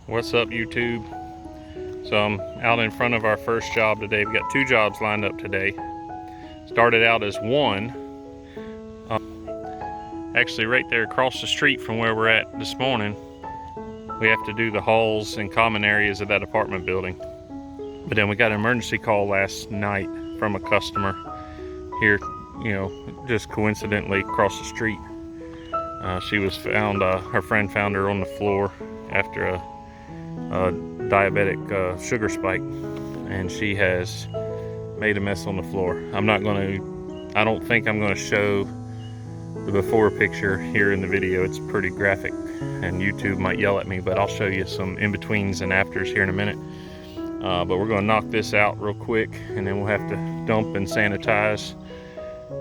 What's up, YouTube? So I'm out in front of our first job today. We got 2 jobs lined up today. Started out as one. Actually right there across the street from where we're at this morning. We have to do the halls and common areas of that apartment building. But then we got an emergency call last night from a customer here, just coincidentally across the street. She was found, her friend found her on the floor after a diabetic sugar spike, and she has made a mess on the floor. I don't think I'm going to show the before picture here in the video. It's pretty graphic and YouTube might yell at me, but I'll show you some in-betweens and afters here in a minute. But we're going to knock this out real quick, and then we'll have to dump and sanitize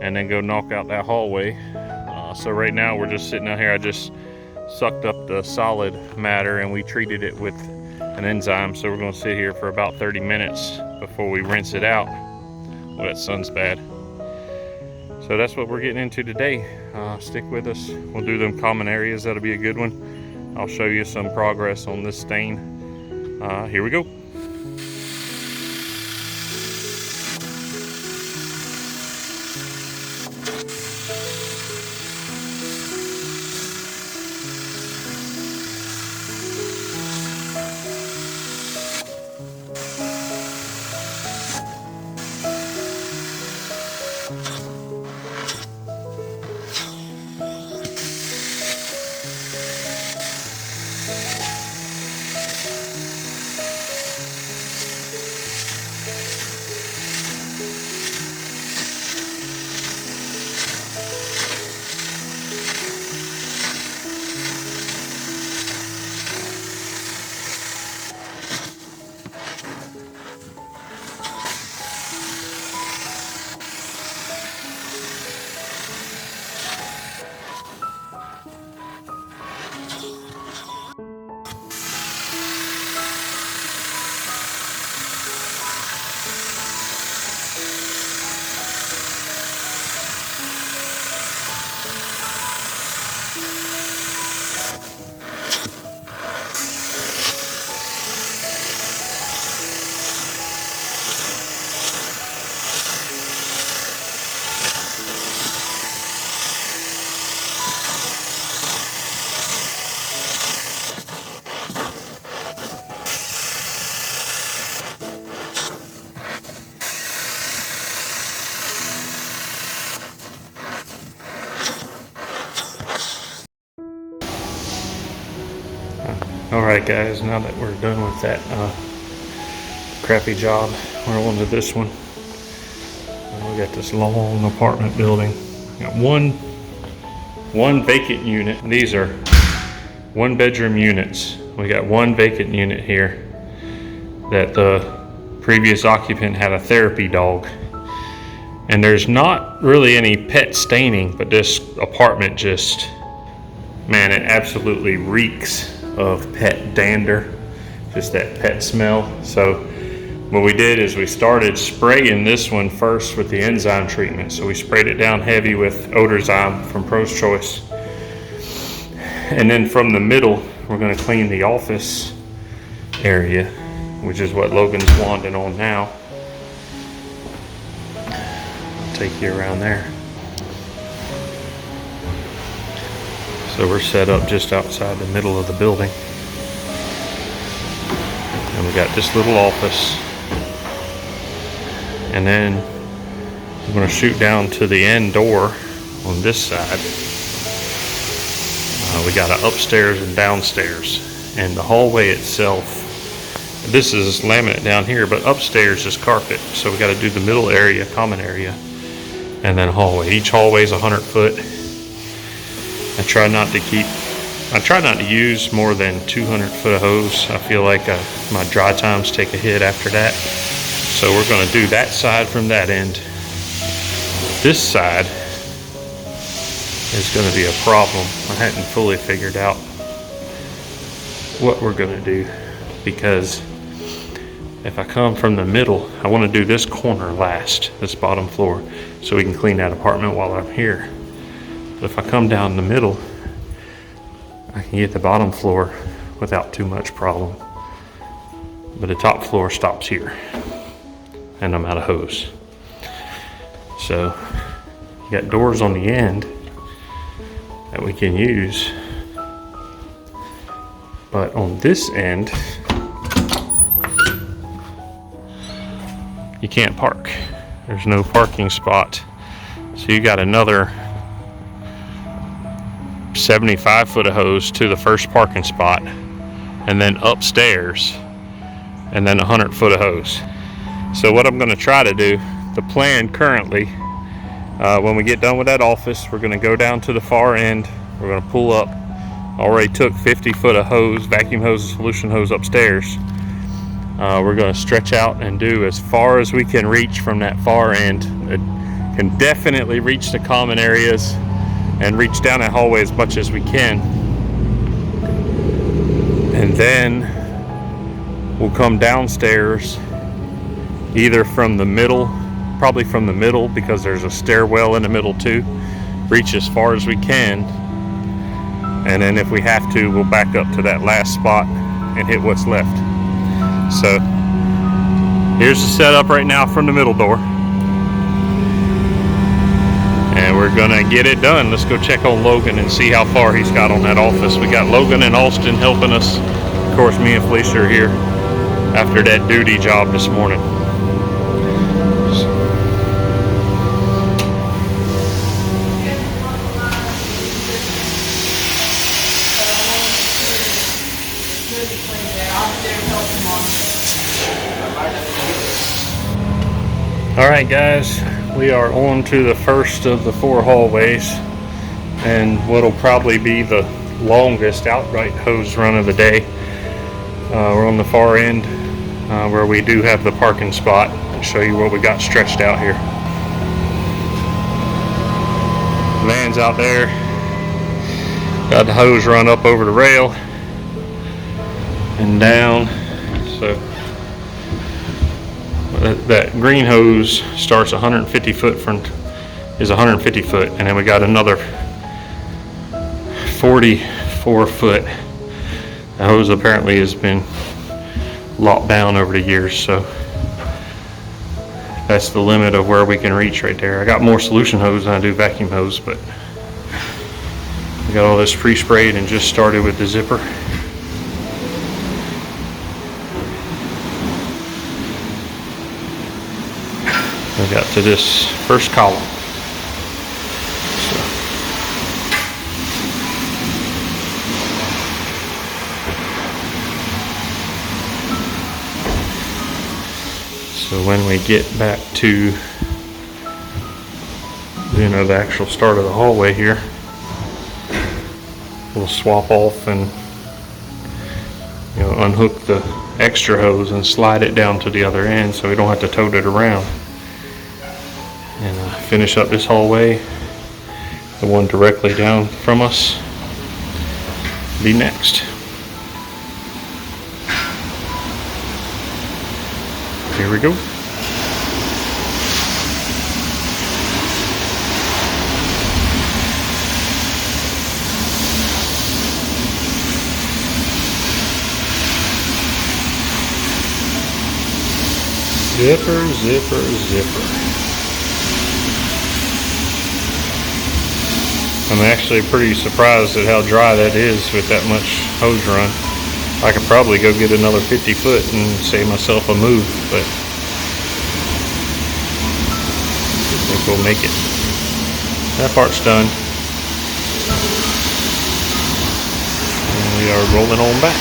and then go knock out that hallway. So right now we're just sitting out here. I just sucked up the solid matter and we treated it with an enzyme, so we're going to sit here for about 30 minutes before we rinse it out. Well, that sun's bad. So that's what we're getting into today. Stick with us. We'll do them common areas. That'll be a good one. I'll show you some progress on this stain. Here we go. Alright guys, now that we're done with that crappy job, we're on to this one. We got this long apartment building. We got one vacant unit. These are 1-bedroom units. We got one vacant unit here that the previous occupant had a therapy dog. And there's not really any pet staining, but this apartment just, man, it absolutely reeks of pet dander, just that pet smell. So what we did is we started spraying this one first with the enzyme treatment. So we sprayed it down heavy with Odorzyme from Pro's Choice. And then from the middle, we're going to clean the office area, which is what Logan's wanding on now. I'll take you around there. So we're set up just outside the middle of the building. And we got this little office. And then we're going to shoot down to the end door on this side. We got an upstairs and downstairs. And the hallway itself, this is laminate down here, but upstairs is carpet. So we got to do the middle area, common area, and then a hallway. Each hallway is 100 foot. I try not to use more than 200 foot of hose. I feel like my dry times take a hit after that. So we're going to do that side from that end. This side is going to be a problem. I hadn't fully figured out what we're going to do, because if I come from the middle, I want to do this corner last, this bottom floor, so we can clean that apartment while I'm here. But if I come down the middle, I can get the bottom floor without too much problem. But the top floor stops here, and I'm out of hose. So you got doors on the end that we can use, but on this end you can't park. There's no parking spot. So you got another 75 foot of hose to the first parking spot, and then upstairs, and then 100 foot of hose. So what I'm going to try to do, the plan currently, when we get done with that office, we're going to go down to the far end. We're going to pull up. Already took 50 foot of hose, vacuum hose and solution hose upstairs. We're going to stretch out and do as far as we can reach from that far end. It can definitely reach the common areas and reach down that hallway as much as we can. And then we'll come downstairs, either from the middle, probably from the middle, because there's a stairwell in the middle too. Reach as far as we can, and then if we have to, we'll back up to that last spot and hit what's left. So here's the setup right now from the middle door, and we're gonna get it done. Let's go check on Logan and see how far he's got on that office. We got Logan and Austin helping us. Of course, me and Felicia are here after that duty job this morning. Alright guys, we are on to the first of the 4 hallways, and what'll probably be the longest outright hose run of the day. We're on the far end where we do have the parking spot. I'll show you what we got stretched out here. Van's out there, got the hose run up over the rail and down. So that green hose starts 150 foot is 150 foot, and then we got another 44 foot. The hose apparently has been locked down over the years, so that's the limit of where we can reach right there. I got more solution hose than I do vacuum hose, but we got all this pre-sprayed and just started with the zipper. I got to this first column. So when we get back to the actual start of the hallway here, we'll swap off and unhook the extra hose and slide it down to the other end so we don't have to tote it around. And finish up this hallway. The one directly down from us be next. Here we go. Zipper, zipper, zipper. I'm actually pretty surprised at how dry that is with that much hose run. I could probably go get another 50 foot and save myself a move, but I think we'll make it. That part's done. And we are rolling on back.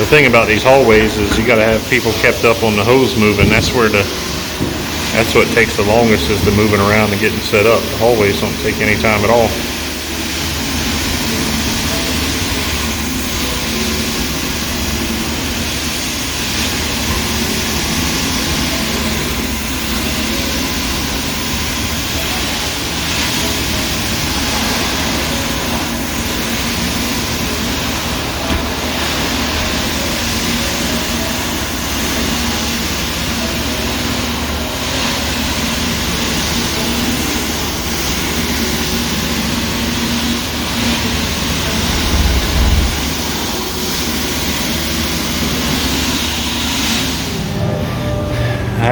The thing about these hallways is you gotta have people kept up on the hose moving. That's what takes the longest, is the moving around and getting set up. The hallways don't take any time at all.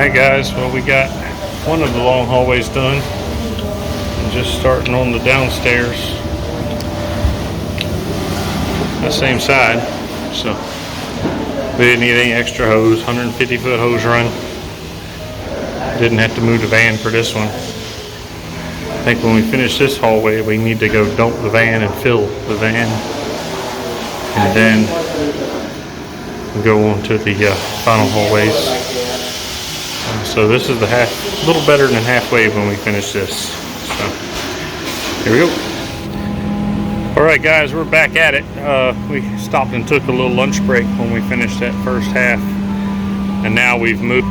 Alright guys, well we got one of the long hallways done. And just starting on the downstairs. The same side. So we didn't need any extra hose, 150 foot hose run. Didn't have to move the van for this one. I think when we finish this hallway, we need to go dump the van and fill the van. And then go on to the final hallways. So this is the a little better than halfway when we finish this. So here we go. Alright guys, we're back at it. We stopped and took a little lunch break when we finished that first half. And now we've moved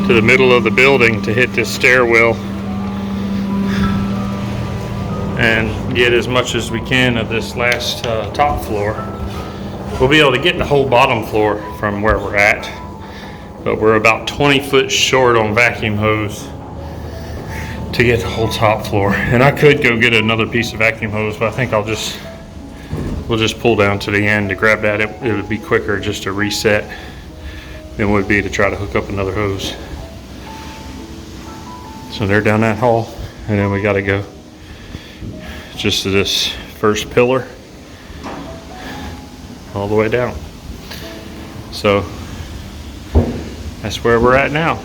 to the middle of the building to hit this stairwell and get as much as we can of this last top floor. We'll be able to get the whole bottom floor from where we're at, but we're about 20 foot short on vacuum hose to get the whole top floor. And I could go get another piece of vacuum hose, but I think we'll just pull down to the end to grab that. It would be quicker just to reset than it would be to try to hook up another hose. So they're down that hall, and then we got to go just to this first pillar all the way down. So that's where we're at now.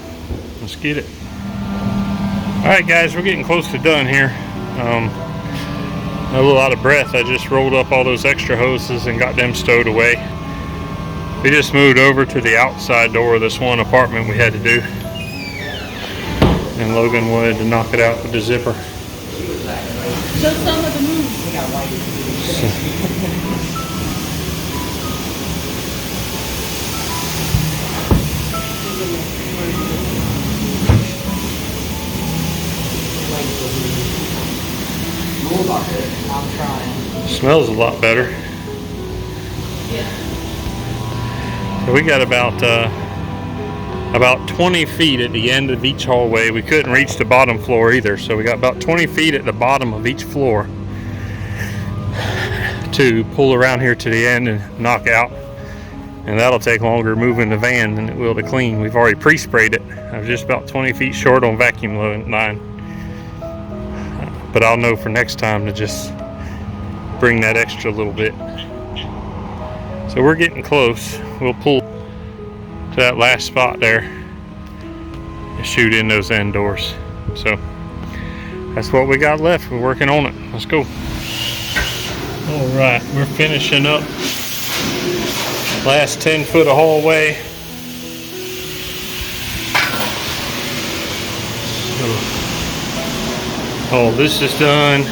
Let's get it. Alright guys, we're getting close to done here. A little out of breath. I just rolled up all those extra hoses and got them stowed away. We just moved over to the outside door of this one apartment we had to do. And Logan wanted to knock it out with the zipper. Show some of the moves. I'm trying. Smells a lot better. So we got about 20 feet at the end of each hallway. We couldn't reach the bottom floor either, so we got about 20 feet at the bottom of each floor to pull around here to the end and knock out. And that'll take longer moving the van than it will to clean. We've already pre-sprayed it. I was just about 20 feet short on vacuum line. But I'll know for next time to just bring that extra little bit. So we're getting close. We'll pull to that last spot there and shoot in those end doors. So that's what we got left. We're working on it. Let's go. All right, we're finishing up last 10 foot of hallway. So all this is done.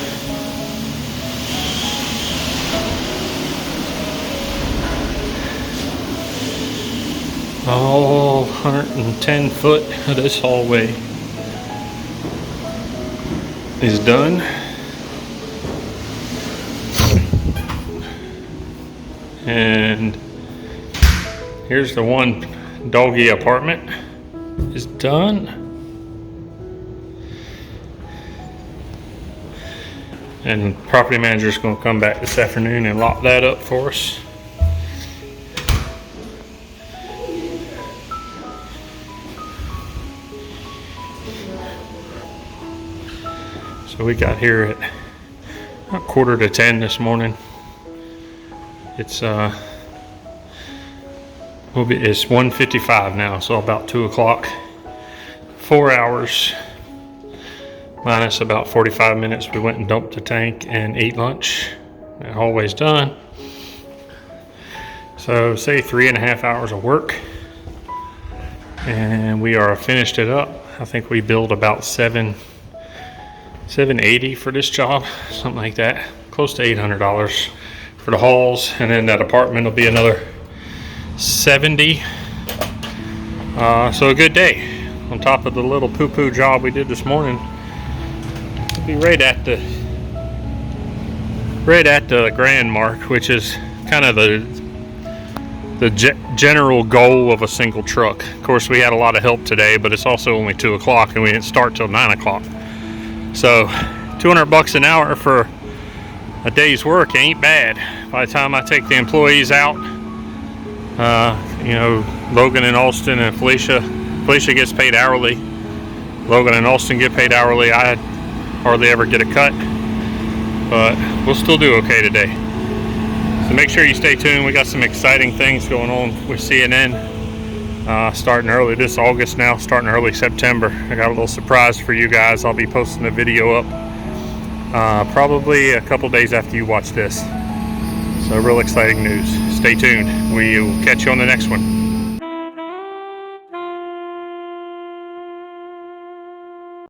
All 110 foot of this hallway is done. And here's the one doggy apartment is done. And property manager is going to come back this afternoon and lock that up for us. So we got here at about 9:45 this morning. It's it's 1:55 now, so about 2 o'clock. 4 hours minus about 45 minutes. We went and dumped the tank and ate lunch. That hallway's done. So say 3.5 hours of work, and we are finished it up. I think we billed about $780 for this job, something like that, close to $800 for the halls, and then that apartment will be another $70. So a good day on top of the little poo-poo job we did this morning. We'll be right at the grand mark, which is kind of the general goal of a single truck. Of course, we had a lot of help today, but it's also only 2 o'clock and we didn't start till 9 o'clock. So $200 an hour for a day's work ain't bad. By the time I take the employees out, you know, Logan and Austin and Felicia Felicia gets paid hourly. Logan and Austin get paid hourly. I hardly ever get a cut, but we'll still do okay today. So make sure you stay tuned. We got some exciting things going on with CNN. Starting early this August now, starting early September. I got a little surprise for you guys. I'll be posting a video up probably a couple days after you watch this. So real exciting news. Stay tuned. We'll catch you on the next one.